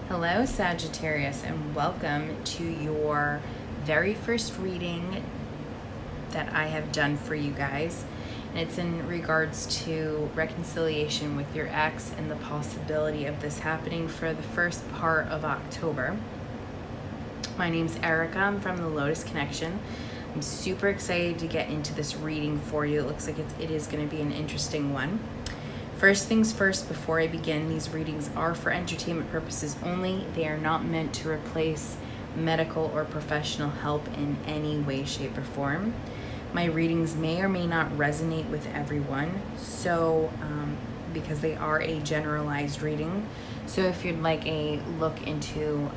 Hello, Sagittarius, and welcome to your very first reading that I have done for you guys. And it's in regards to reconciliation with your ex and the possibility of this happening for the first part of October. My name's Erica. I'm from the Lotus Connection. I'm super excited to get into this reading for you. It looks like it is going to be an interesting one. First things first, before I begin, these readings are for entertainment purposes only. They are not meant to replace medical or professional help in any way, shape, or form. My readings may or may not resonate with everyone, so because they are a generalized reading. So if you'd like a look into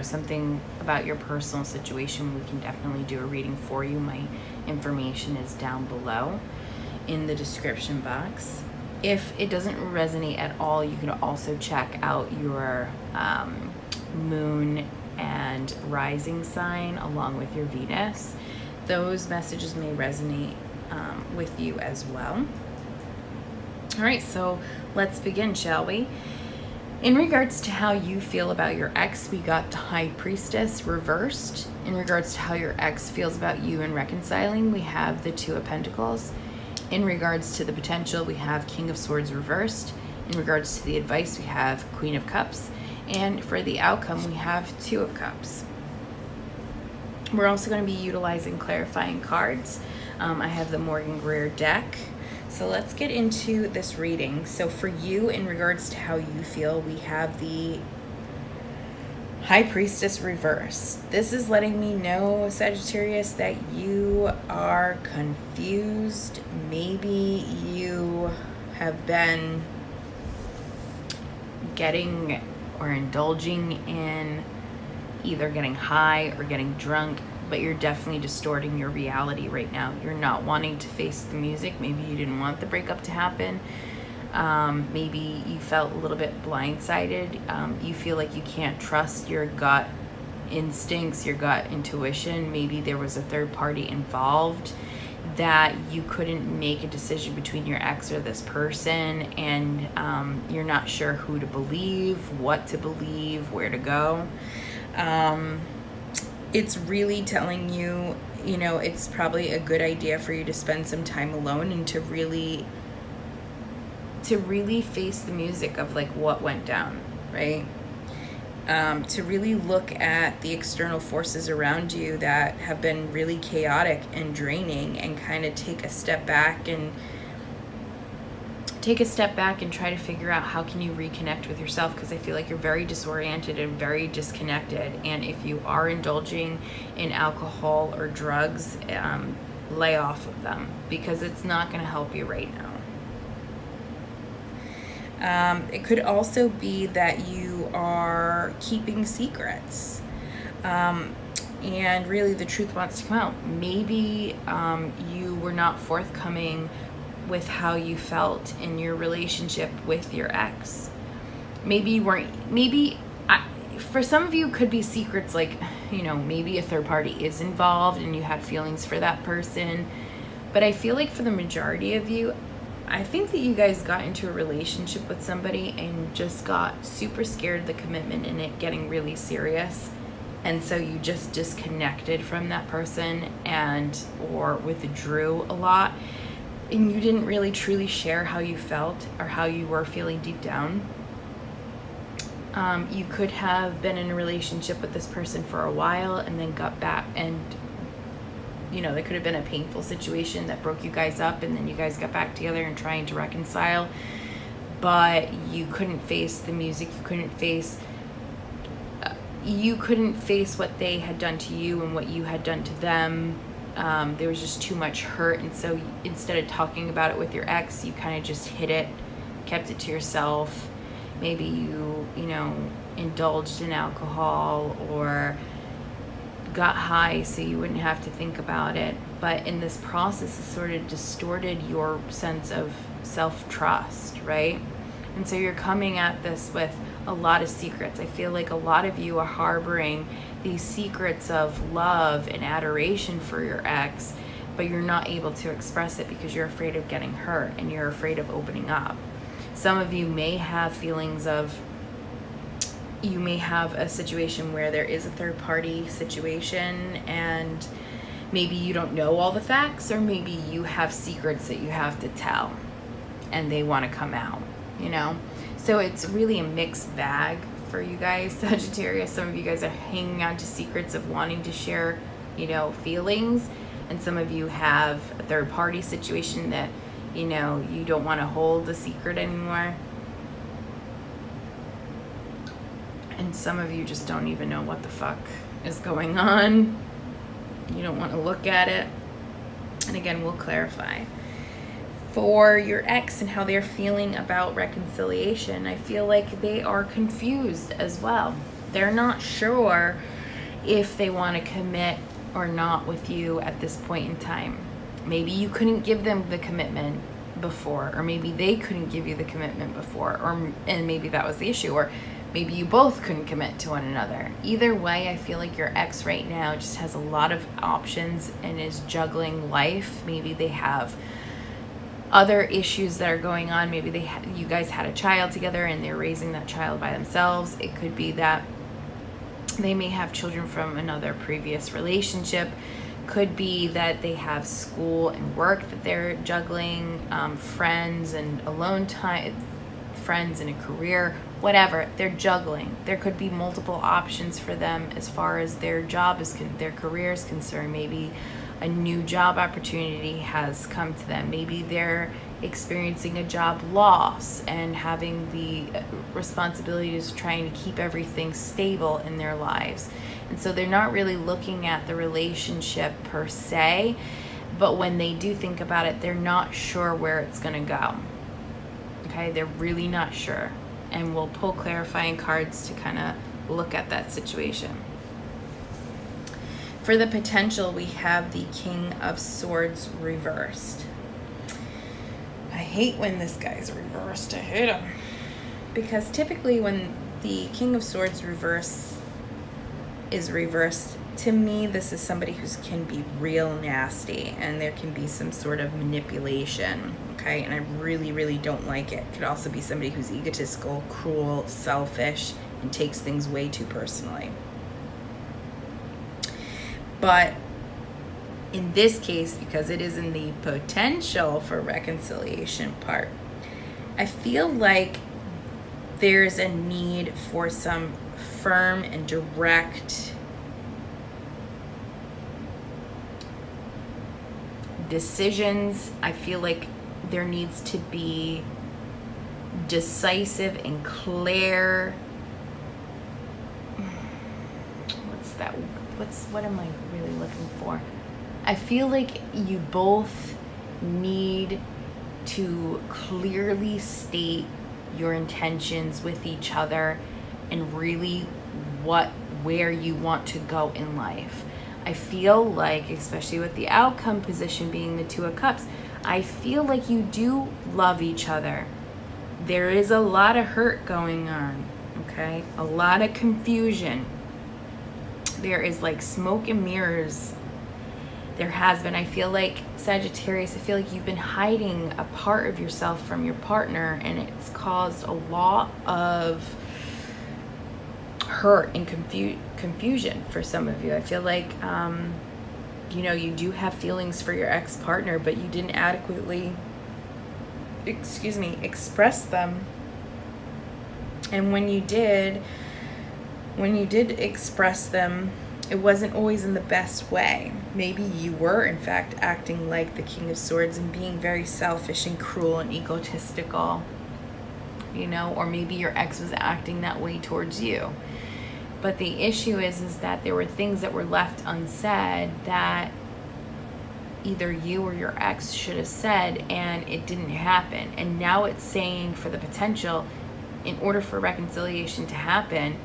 something about your personal situation, we can definitely do a reading for you. My information is down below in the description box. If it doesn't resonate at all, you can also check out your moon and rising sign along with your Venus. Those messages may resonate with you as well. All right, so let's begin, shall we? In regards to how you feel about your ex, we got the High Priestess reversed. In regards to how your ex feels about you and reconciling, we have the Two of Pentacles. In regards to the potential, we have King of Swords reversed. In regards to the advice, we have Queen of Cups. And for the outcome, we have Two of Cups. We're also going to be utilizing clarifying cards. I have the Morgan Greer deck. So let's get into this reading. So for you, in regards to how you feel, we have the High Priestess reverse. This is letting me know, Sagittarius, that you are confused. Maybe you have been getting or indulging in either getting high or getting drunk, but you're definitely distorting your reality right now. You're not wanting to face the music. Maybe you didn't want the breakup to happen. Maybe you felt a little bit blindsided. You feel like you can't trust your gut instincts, your gut intuition. Maybe there was a third party involved, that you couldn't make a decision between your ex or this person, and you're not sure who to believe, what to believe, where to go. It's really telling you, it's probably a good idea for you to spend some time alone and to really face the music of like what went down, right? To really look at the external forces around you that have been really chaotic and draining, and kind of take a step back and try to figure out how can you reconnect with yourself, because I feel like you're very disoriented and very disconnected. And if you are indulging in alcohol or drugs, lay off of them, because it's not going to help you right now. It could also be that you are keeping secrets, and really the truth wants to come out. Maybe you were not forthcoming with how you felt in your relationship with your ex. Maybe you weren't. For some of you, it could be secrets like, maybe a third party is involved and you had feelings for that person. But I feel like for the majority of you, I think that you guys got into a relationship with somebody and just got super scared of the commitment and it getting really serious. And so you just disconnected from that person or withdrew a lot. And you didn't really truly share how you felt or how you were feeling deep down. You could have been in a relationship with this person for a while and then got back, and there could have been a painful situation that broke you guys up, and then you guys got back together and trying to reconcile, but you couldn't face the music. You couldn't face what they had done to you and what you had done to them. There was just too much hurt, and so instead of talking about it with your ex, you kind of just hid it, kept it to yourself. Maybe you indulged in alcohol or got high so you wouldn't have to think about it. But in this process, it sort of distorted your sense of self-trust, right? And so you're coming at this with a lot of secrets. I feel like a lot of you are harboring these secrets of love and adoration for your ex, but you're not able to express it because you're afraid of getting hurt and you're afraid of opening up. Some of you may have feelings of you may have a situation where there is a third party situation, and maybe you don't know all the facts, or maybe you have secrets that you have to tell and they want to come out, you know? So it's really a mixed bag for you guys, Sagittarius. Some of you guys are hanging on to secrets of wanting to share, you know, feelings, and some of you have a third party situation that, you know, you don't want to hold the secret anymore. And some of you just don't even know what the fuck is going on. You don't want to look at it. And again, we'll clarify. For your ex and how they're feeling about reconciliation, I feel like they are confused as well. They're not sure if they want to commit or not with you at this point in time. Maybe you couldn't give them the commitment before, or maybe they couldn't give you the commitment before, and maybe that was the issue, or maybe you both couldn't commit to one another. Either way, I feel like your ex right now just has a lot of options and is juggling life. Maybe they have other issues that are going on. Maybe you guys had a child together and they're raising that child by themselves. It could be that they may have children from another previous relationship. Could be that they have school and work that they're juggling, friends and alone time, friends and a career, whatever, they're juggling. There could be multiple options for them as far as their job is their career is concerned. Maybe a new job opportunity has come to them. Maybe they're experiencing a job loss and having the responsibility of trying to keep everything stable in their lives. And so they're not really looking at the relationship per se, but when they do think about it, they're not sure where it's going to go. Okay, they're really not sure. And we'll pull clarifying cards to kind of look at that situation. For the potential, we have the King of Swords reversed. I hate when this guy's reversed. I hate him. Because typically when the King of Swords is reversed, to me, this is somebody who can be real nasty, and there can be some sort of manipulation, okay? And I really, really don't like it. It could also be somebody who's egotistical, cruel, selfish, and takes things way too personally. But in this case, because it is in the potential for reconciliation part, I feel like there's a need for some firm and direct decisions. I feel like there needs to be decisive and clear. What am I really looking for? I feel like you both need to clearly state your intentions with each other and really where you want to go in life. I feel like, especially with the outcome position being the Two of Cups, I feel like you do love each other. There is a lot of hurt going on, okay? A lot of confusion. There is like smoke and mirrors. There has been. I feel like, Sagittarius, I feel like you've been hiding a part of yourself from your partner, and it's caused a lot of hurt and confusion for some of you. I feel like, you do have feelings for your ex-partner, but you didn't adequately, express them. And when you did express them, it wasn't always in the best way. Maybe you were, in fact, acting like the King of Swords and being very selfish and cruel and egotistical, or maybe your ex was acting that way towards you. But the issue is that there were things that were left unsaid that either you or your ex should have said, and it didn't happen. And now it's saying, for the potential, in order for reconciliation to happen,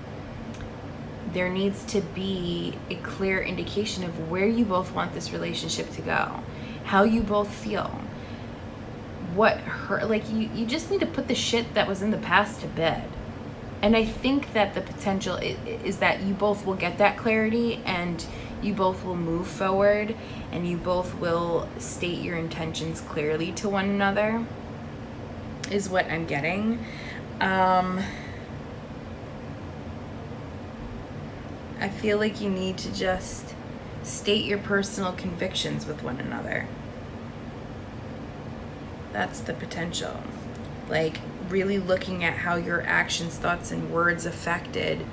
there needs to be a clear indication of where you both want this relationship to go, how you both feel, what hurt. Like, you just need to put the shit that was in the past to bed. And I think that the potential is that you both will get that clarity, and you both will move forward, and you both will state your intentions clearly to one another, is what I'm getting. I feel like you need to just state your personal convictions with one another. That's the potential. Like, really looking at how your actions, thoughts, and words affected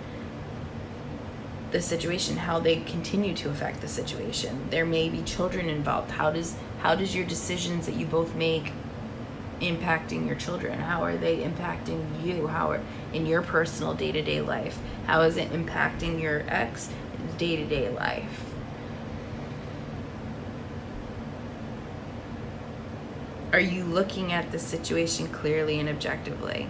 the situation, how they continue to affect the situation. There may be children involved. How does your decisions that you both make impacting your children? How are they impacting you? How are in your personal day-to-day life? How is it impacting your ex day-to-day life? Are you looking at the situation clearly and objectively?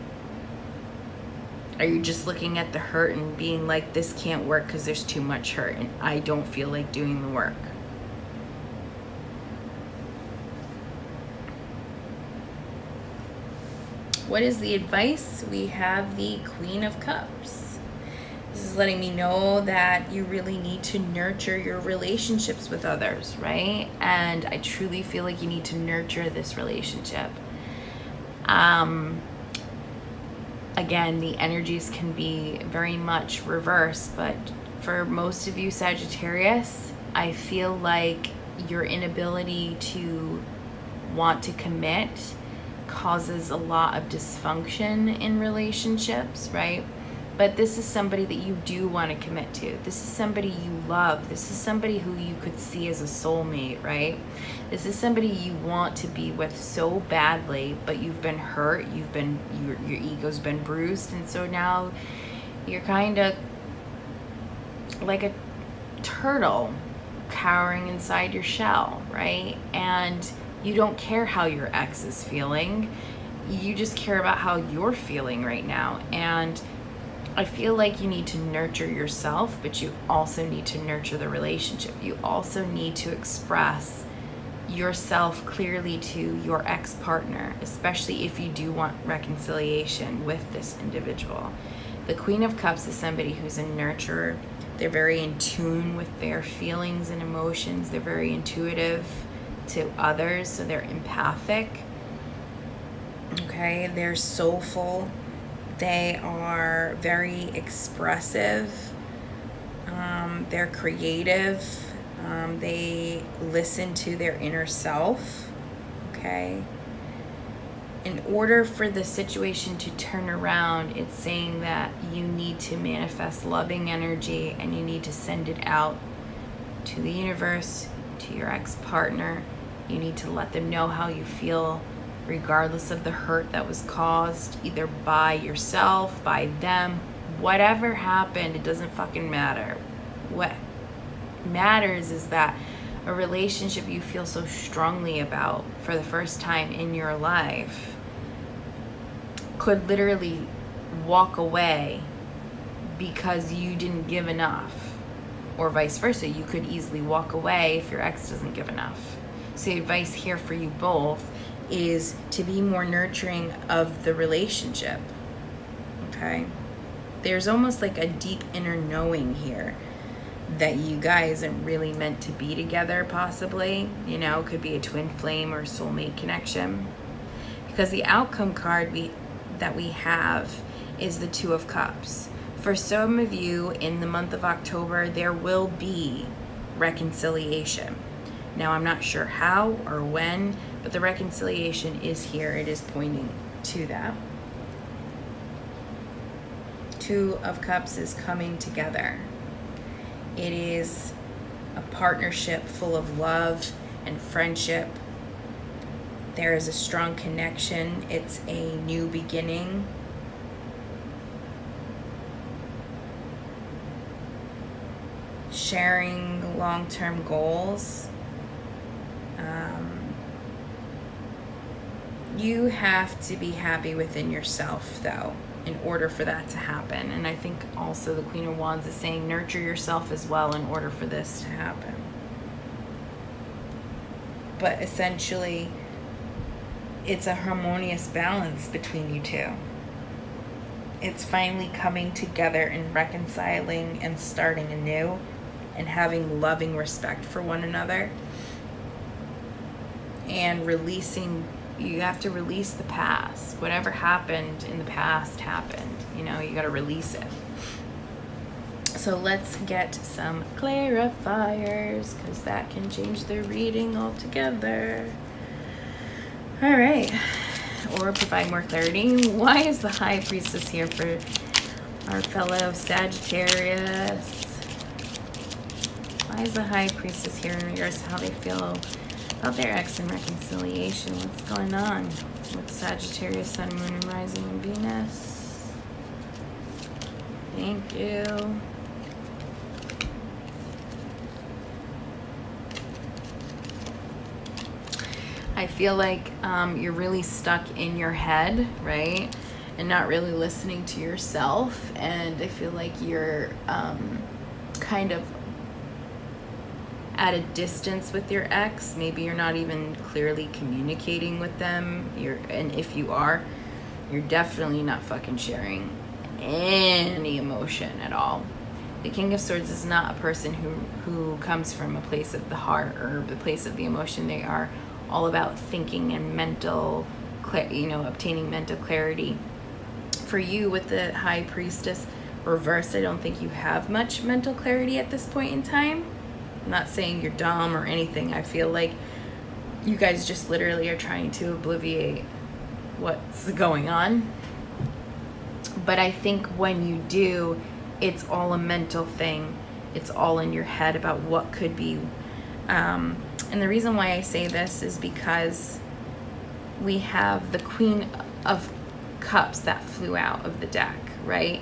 Are you just looking at the hurt and being like, this can't work because there's too much hurt and I don't feel like doing the work? What is the advice? We have the Queen of Cups. This is letting me know that you really need to nurture your relationships with others, right? And I truly feel like you need to nurture this relationship. Again, the energies can be very much reversed, but for most of you Sagittarius, I feel like your inability to want to commit causes a lot of dysfunction in relationships, right? But this is somebody that you do want to commit to. This is somebody you love. This is somebody who you could see as a soulmate, right? This is somebody you want to be with so badly, but you've been hurt. Your ego's been bruised, and so now you're kind of like a turtle cowering inside your shell, right? And you don't care how your ex is feeling. You just care about how you're feeling right now. And I feel like you need to nurture yourself, but you also need to nurture the relationship. You also need to express yourself clearly to your ex-partner, especially if you do want reconciliation with this individual. The Queen of Cups is somebody who's a nurturer. They're very in tune with their feelings and emotions. They're very intuitive to others, so they're empathic. Okay, they're soulful. They are very expressive. They're creative. They listen to their inner self. Okay. In order for the situation to turn around, it's saying that you need to manifest loving energy and you need to send it out to the universe, to your ex-partner. You need to let them know how you feel, regardless of the hurt that was caused, either by yourself, by them, whatever happened, it doesn't fucking matter. What matters is that a relationship you feel so strongly about for the first time in your life could literally walk away because you didn't give enough, or vice versa. You could easily walk away if your ex doesn't give enough. So the advice here for you both is to be more nurturing of the relationship. Okay? There's almost like a deep inner knowing here that you guys are really meant to be together, possibly. You know, could be a twin flame or soulmate connection. Because the outcome card that we have is the Two of Cups. For some of you in the month of October, there will be reconciliation. Now, I'm not sure how or when, but the reconciliation is here. It is pointing to that. Two of Cups is coming together. It is a partnership full of love and friendship. There is a strong connection. It's a new beginning. Sharing long-term goals. You have to be happy within yourself, though, in order for that to happen. And I think also the Queen of Wands is saying nurture yourself as well in order for this to happen. But essentially, it's a harmonious balance between you two. It's finally coming together and reconciling and starting anew and having loving respect for one another. And releasing, you have to release the past. Whatever happened in the past happened. You know, you got to release it. So let's get some clarifiers, because that can change the reading altogether. All right. Or provide more clarity. Why is the High Priestess here for our fellow Sagittarius? Why is the High Priestess here in regards to how they feel about their ex and reconciliation? What's going on with Sagittarius, Sun, Moon, and Rising, and Venus? Thank you. I feel like you're really stuck in your head, right? And not really listening to yourself. And I feel like you're kind of at a distance with your ex. Maybe you're not even clearly communicating with them. And if you are, you're definitely not fucking sharing any emotion at all. The King of Swords is not a person who comes from a place of the heart or the place of the emotion. They are all about thinking and obtaining mental clarity. For you with the High Priestess reversed, I don't think you have much mental clarity at this point in time. I'm not saying you're dumb or anything. I feel like you guys just literally are trying to obliviate what's going on. But I think when you do, it's all a mental thing. It's all in your head about what could be. And the reason why I say this is because we have the Queen of Cups that flew out of the deck, right?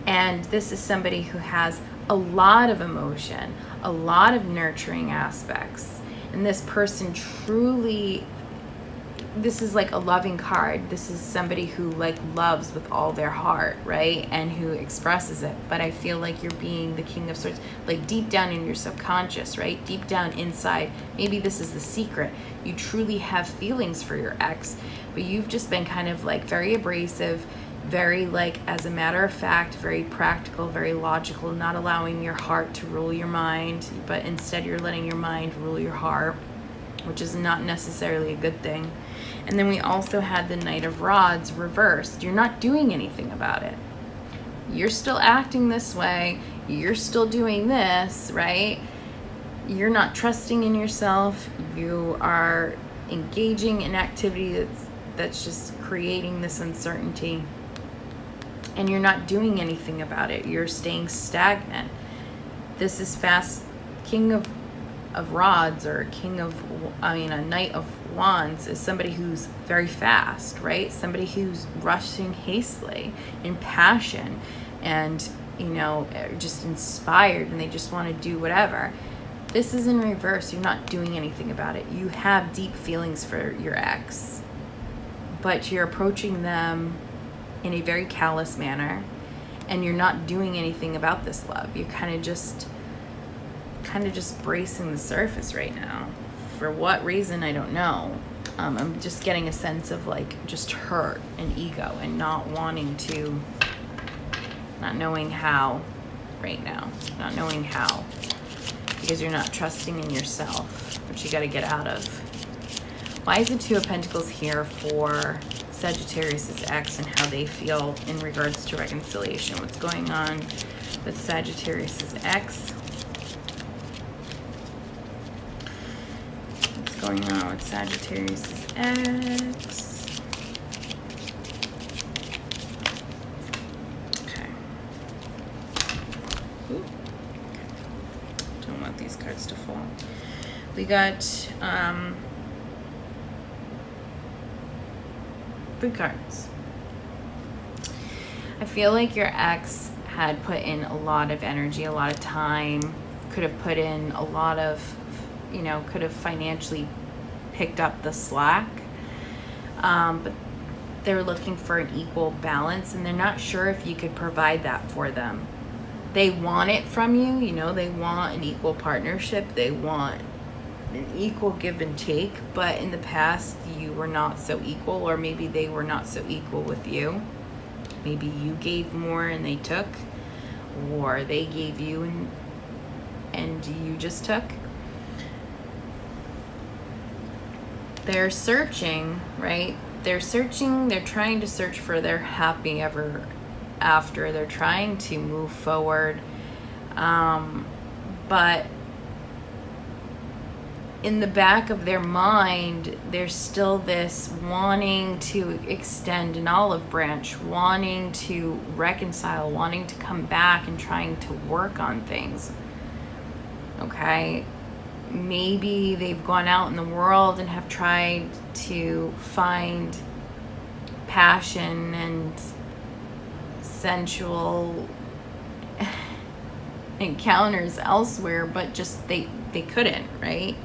And this is somebody who has a lot of emotion, a lot of nurturing aspects. And this person truly, this is like a loving card. This is somebody who like loves with all their heart, right? And who expresses it. But I feel like you're being the King of Swords, like deep down in your subconscious, right? Deep down inside, maybe this is the secret. You truly have feelings for your ex, but you've just been kind of like very abrasive, very like, as a matter of fact, very practical, very logical, not allowing your heart to rule your mind, but instead you're letting your mind rule your heart, which is not necessarily a good thing. And then we also had the Knight of Rods reversed. You're not doing anything about it. You're still acting this way. You're still doing this, right? You're not trusting in yourself. You are engaging in activity that's just creating this uncertainty. And you're not doing anything about it. You're staying stagnant. This is fast. King of Rods, or a Knight of Wands is somebody who's very fast, right? Somebody who's rushing hastily in passion and, just inspired, and they just want to do whatever. This is in reverse. You're not doing anything about it. You have deep feelings for your ex, but you're approaching them in a very callous manner, and you're not doing anything about this love. You're kind of just bracing the surface right now. For what reason, I don't know. I'm just getting a sense of like just hurt and ego and not knowing how right now. Not knowing how. Because you're not trusting in yourself, which you got to get out of. Why is the Two of Pentacles here for Sagittarius' ex and how they feel in regards to reconciliation? What's going on with Sagittarius' ex? Going on with Sagittarius' ex. Okay. Ooh. Don't want these cards to fall. We got 3 cards. I feel like your ex had put in a lot of energy, a lot of time, could have put in a lot of, could have financially picked up the slack, but they're looking for an equal balance, and they're not sure if you could provide that for them. They want it from you, they want an equal partnership, they want an equal give and take, but in the past you were not so equal, or maybe they were not so equal with you. Maybe you gave more and they took, or they gave you and you just took. They're searching, right? They're trying to search for their happy ever after. They're trying to move forward But in the back of their mind, there's still this wanting to extend an olive branch, wanting to reconcile, wanting to come back and trying to work on things. Okay? Maybe they've gone out in the world and have tried to find passion and sensual encounters elsewhere, but just they couldn't, right?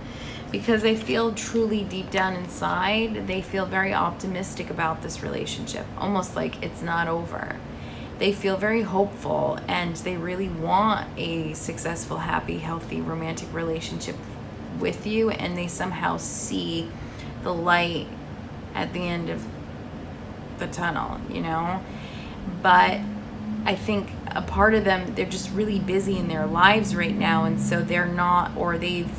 Because I feel truly deep down inside, they feel very optimistic about this relationship, almost like it's not over. They feel very hopeful, and they really want a successful, happy, healthy, romantic relationship with you, and they somehow see the light at the end of the tunnel, you know? But I think a part of them, they're just really busy in their lives right now, and so they're not, or they've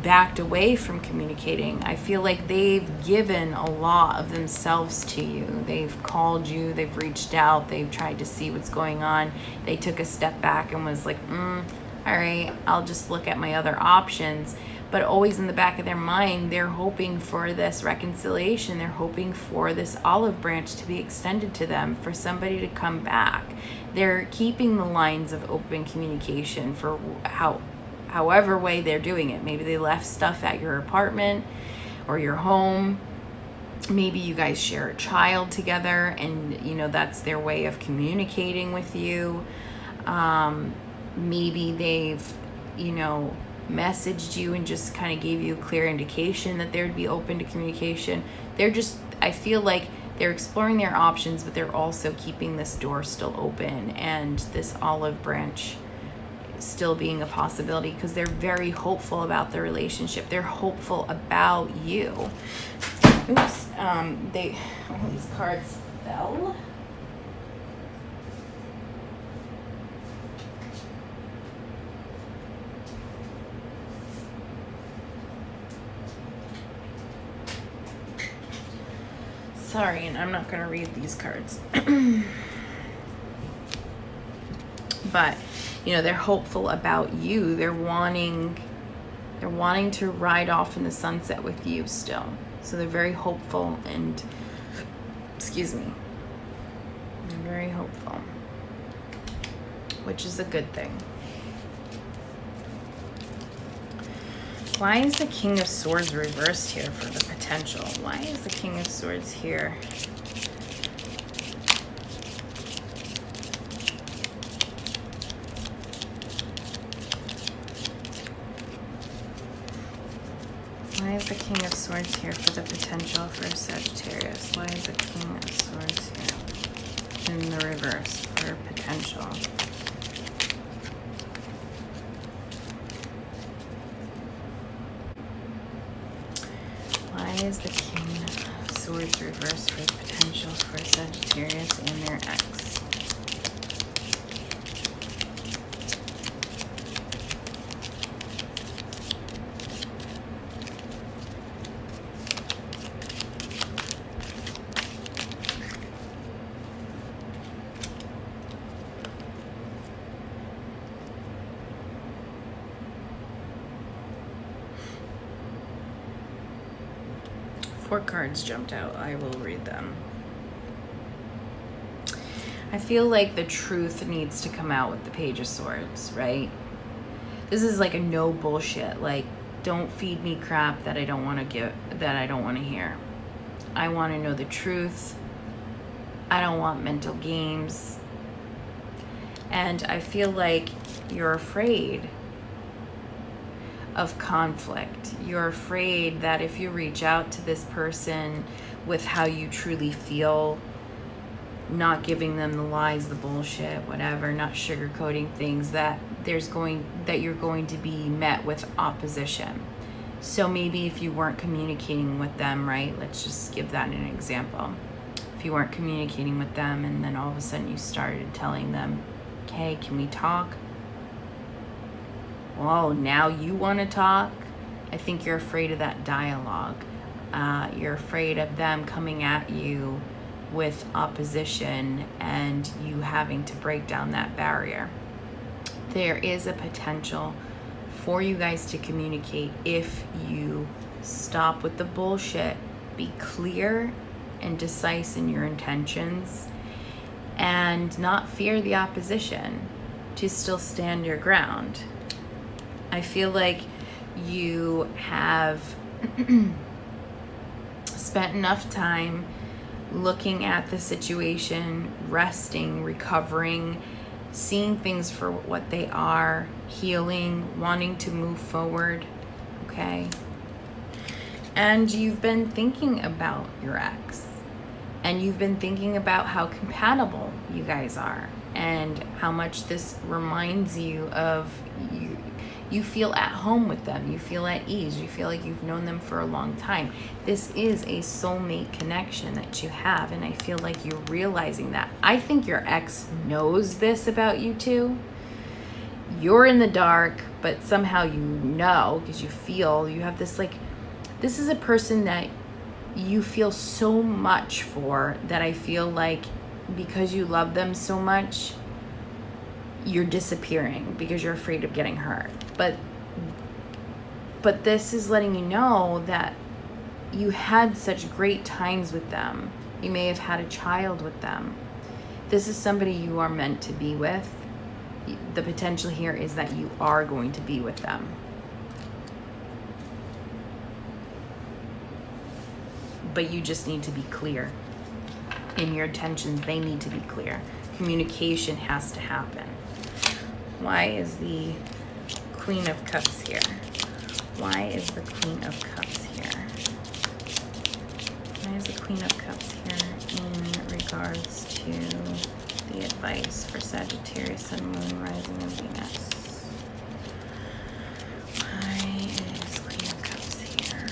backed away from communicating. I feel like they've given a lot of themselves to you. They've called you, they've reached out, they've tried to see what's going on. They took a step back and was like, all right, I'll just look at my other options. But always in the back of their mind, they're hoping for this reconciliation. They're hoping for this olive branch to be extended to them, for somebody to come back. They're keeping the lines of open communication for however way they're doing it. Maybe they left stuff at your apartment or your home. Maybe you guys share a child together, and you know that's their way of communicating with you. Maybe they've, you know, messaged you and just kind of gave you a clear indication that they'd be open to communication. They're just, I feel like they're exploring their options, but they're also keeping this door still open and this olive branch still being a possibility, because they're very hopeful about the relationship. They're hopeful about you. Oops, these cards fell. Sorry, and I'm not going to read these cards. But, you know, they're hopeful about you. They're wanting to ride off in the sunset with you still. So they're very hopeful and, excuse me, they're very hopeful, which is a good thing. Why is the King of Swords reversed here for the potential? Why is the King of Swords here? Why is the King of Swords here for the potential for Sagittarius? Why is the King of Swords here in the reverse for potential? Why is the King of Swords reversed for potential for Sagittarius and their ex? Four cards jumped out. I will read them. I feel like the truth needs to come out with the Page of Swords, right? This is like a no bullshit. Like, don't feed me crap that I don't want to hear. I want to know the truth. I don't want mental games. And I feel like you're afraid of conflict. You're afraid that if you reach out to this person with how you truly feel, not giving them the lies, the bullshit, whatever, not sugarcoating things, that you're going to be met with opposition. So maybe if you weren't communicating with them, right? Let's just give that an example. If you weren't communicating with them and then all of a sudden you started telling them, okay, can we talk? Well, now you want to talk? I think you're afraid of that dialogue. You're afraid of them coming at you with opposition and you having to break down that barrier. there is a potential for you guys to communicate if you stop with the bullshit, be clear and decisive in your intentions, and not fear the opposition, to still stand your ground. I feel like you have spent enough time looking at the situation, resting, recovering, seeing things for what they are, healing, wanting to move forward, okay? And you've been thinking about your ex, and you've been thinking about how compatible you guys are, and how much this reminds you of you. You feel at home with them, you feel at ease, you feel like you've known them for a long time. This is a soulmate connection that you have, and I feel like you're realizing that. I think your ex knows this about you too. You're in the dark, but somehow you know, because you feel, you have this like, this is a person that you feel so much for, that I feel like because you love them so much, you're disappearing because you're afraid of getting hurt. But this is letting you know that you had such great times with them. You may have had a child with them. This is somebody you are meant to be with. The potential here is that you are going to be with them. But you just need to be clear in your intentions. They need to be clear. Communication has to happen. Why is the Queen of Cups here? Why is the Queen of Cups here? Why is the Queen of Cups here in regards to the advice for Sagittarius, Sun, Moon, Rising, and Venus? Why is Queen of Cups here?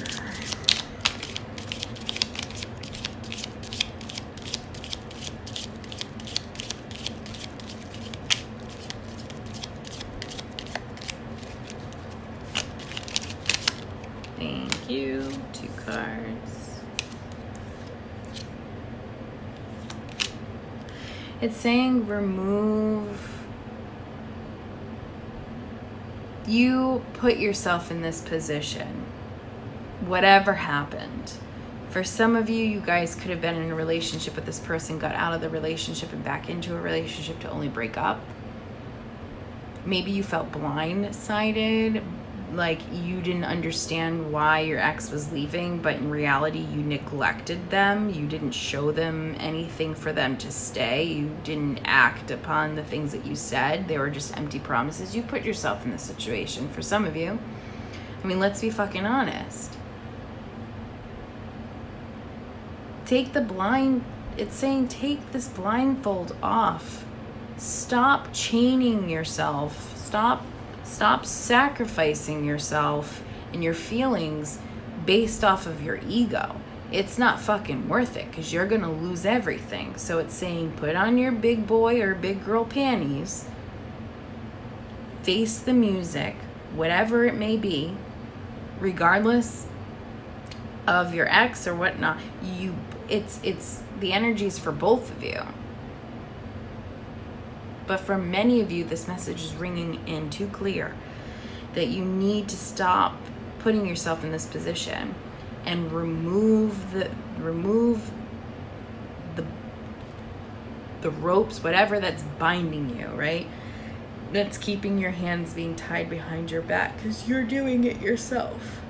Thank you. 2 cards. It's saying remove. You put yourself in this position. Whatever happened. For some of you, you guys could have been in a relationship with this person, got out of the relationship and back into a relationship to only break up. Maybe you felt blindsided, like you didn't understand why your ex was leaving, but in reality you neglected them. You didn't show them anything for them to stay. You didn't act upon the things that you said. They were just empty promises. You put yourself in this situation. For some of you, I mean, let's be fucking honest. It's saying take this blindfold off. Stop chaining yourself. Stop sacrificing yourself and your feelings based off of your ego. It's not fucking worth it, because you're gonna lose everything. So it's saying put on your big boy or big girl panties, face the music, whatever it may be, regardless of your ex or whatnot. It's the energies for both of you. But for many of you, this message is ringing in too clear that you need to stop putting yourself in this position and remove the ropes, whatever that's binding you, right? That's keeping your hands being tied behind your back, because you're doing it yourself.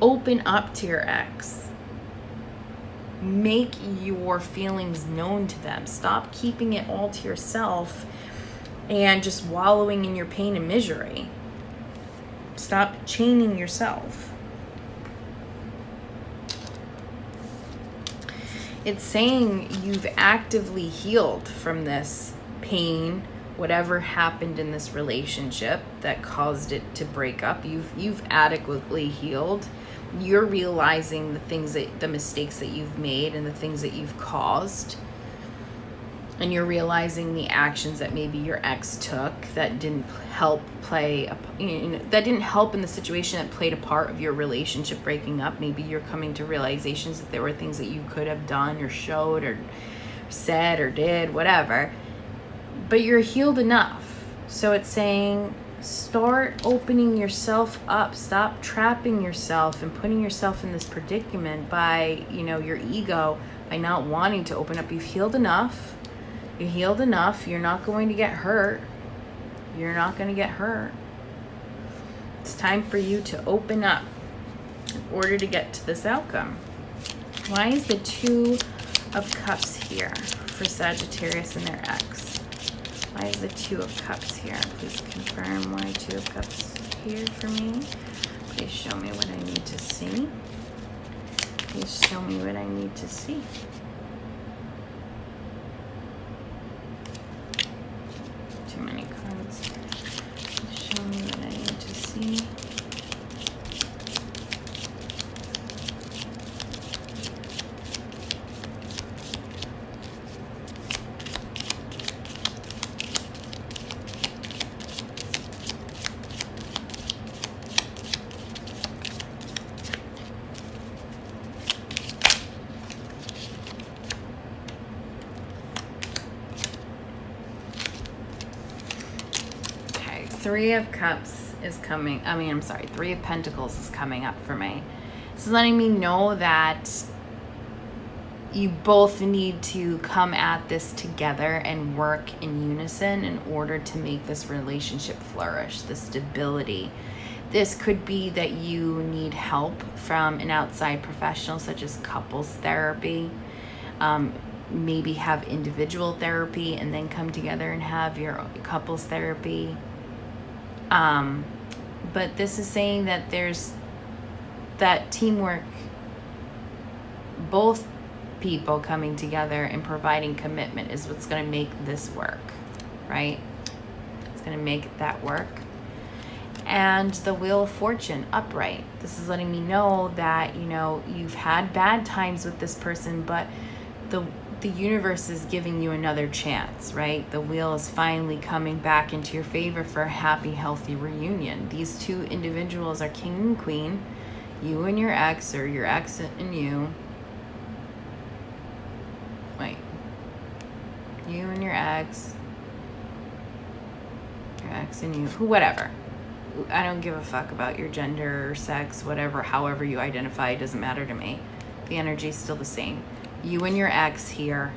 Open up to your ex. Make your feelings known to them. Stop keeping it all to yourself and just wallowing in your pain and misery. Stop chaining yourself. It's saying you've actively healed from this pain, whatever happened in this relationship that caused it to break up. You've adequately healed. You're realizing the mistakes that you've made and the things that you've caused. And you're realizing the actions that maybe your ex took that didn't help that didn't help in the situation, that played a part of your relationship breaking up. Maybe you're coming to realizations that there were things that you could have done or showed or said or did, whatever, but you're healed enough. So it's saying, start opening yourself up. Stop trapping yourself and putting yourself in this predicament by, you know, your ego, by not wanting to open up. You've healed enough. You're healed enough. You're not going to get hurt. You're not going to get hurt. It's time for you to open up in order to get to this outcome. Why is the Two of Cups here for Sagittarius and their ex? Why is the Two of Cups here? Please confirm why Two of Cups here for me. Please show me what I need to see. Please show me what I need to see. Too many cards. Please show me what I need to see. Three of Cups is coming. Three of Pentacles is coming up for me. This is letting me know that you both need to come at this together and work in unison in order to make this relationship flourish, the stability. This could be that you need help from an outside professional, such as couples therapy. Maybe have individual therapy and then come together and have your couples therapy. But this is saying that there's that teamwork, both people coming together and providing commitment is what's going to make this work, right? It's going to make that work. And the Wheel of Fortune upright. This is letting me know that, you know, you've had bad times with this person, but the universe is giving you another chance, right? The wheel is finally coming back into your favor for a happy, healthy reunion. These two individuals are King and Queen, you and your ex, or your ex and you. Wait. You and your ex and you, whatever. I don't give a fuck about your gender or sex, whatever, however you identify, it doesn't matter to me. The energy is still the same. You and your ex here.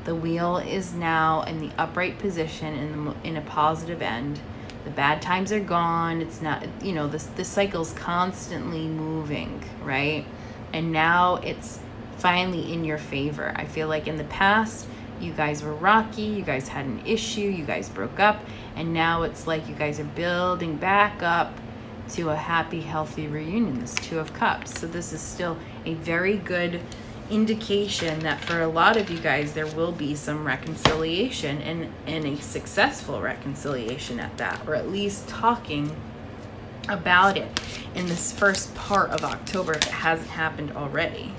The wheel is now in the upright position in a positive end. The bad times are gone. It's not, you know, this cycle's constantly moving, right? And now it's finally in your favor. I feel like in the past, you guys were rocky, you guys had an issue, you guys broke up, and now it's like you guys are building back up to a happy, healthy reunion. This Two of Cups. So this is still a very good indication that for a lot of you guys there will be some reconciliation and a successful reconciliation at that, or at least talking about it in this first part of October if it hasn't happened already.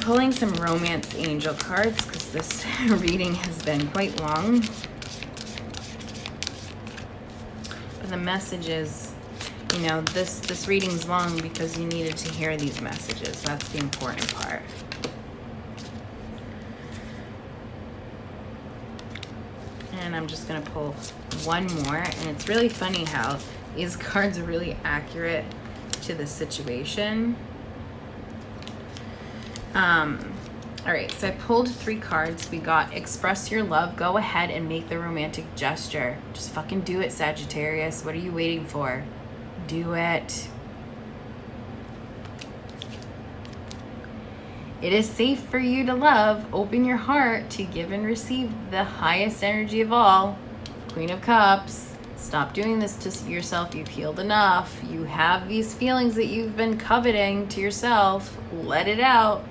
Pulling some romance angel cards because this reading has been quite long, but the message is, you know, this reading's long because you needed to hear these messages. That's the important part. And I'm just going to pull one more. And it's really funny how these cards are really accurate to the situation. All right, so I pulled 3 cards. We got express your love. Go ahead and make the romantic gesture. Just fucking do it, Sagittarius. What are you waiting for? Do it. It is safe for you to love. Open your heart to give and receive the highest energy of all. Queen of Cups. Stop doing this to yourself. You've healed enough. You have these feelings that you've been coveting to yourself. Let it out.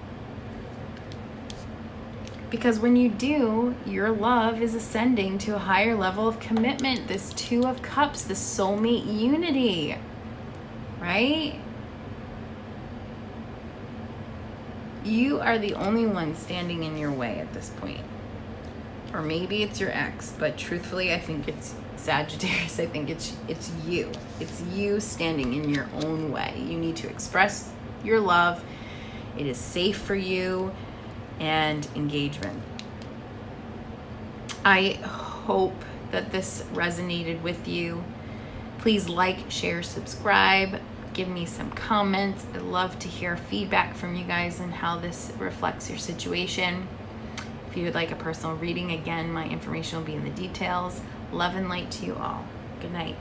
Because when you do, your love is ascending to a higher level of commitment. This Two of Cups, this soulmate unity, right? You are the only one standing in your way at this point. Or maybe it's your ex, but truthfully, I think it's Sagittarius. I think it's you. It's you standing in your own way. You need to express your love. It is safe for you. And engagement. I hope that this resonated with you. Please like, share, subscribe. Give me some comments. I'd love to hear feedback from you guys and how this reflects your situation. If you would like a personal reading, again, my information will be in the details. Love and light to you all. Good night.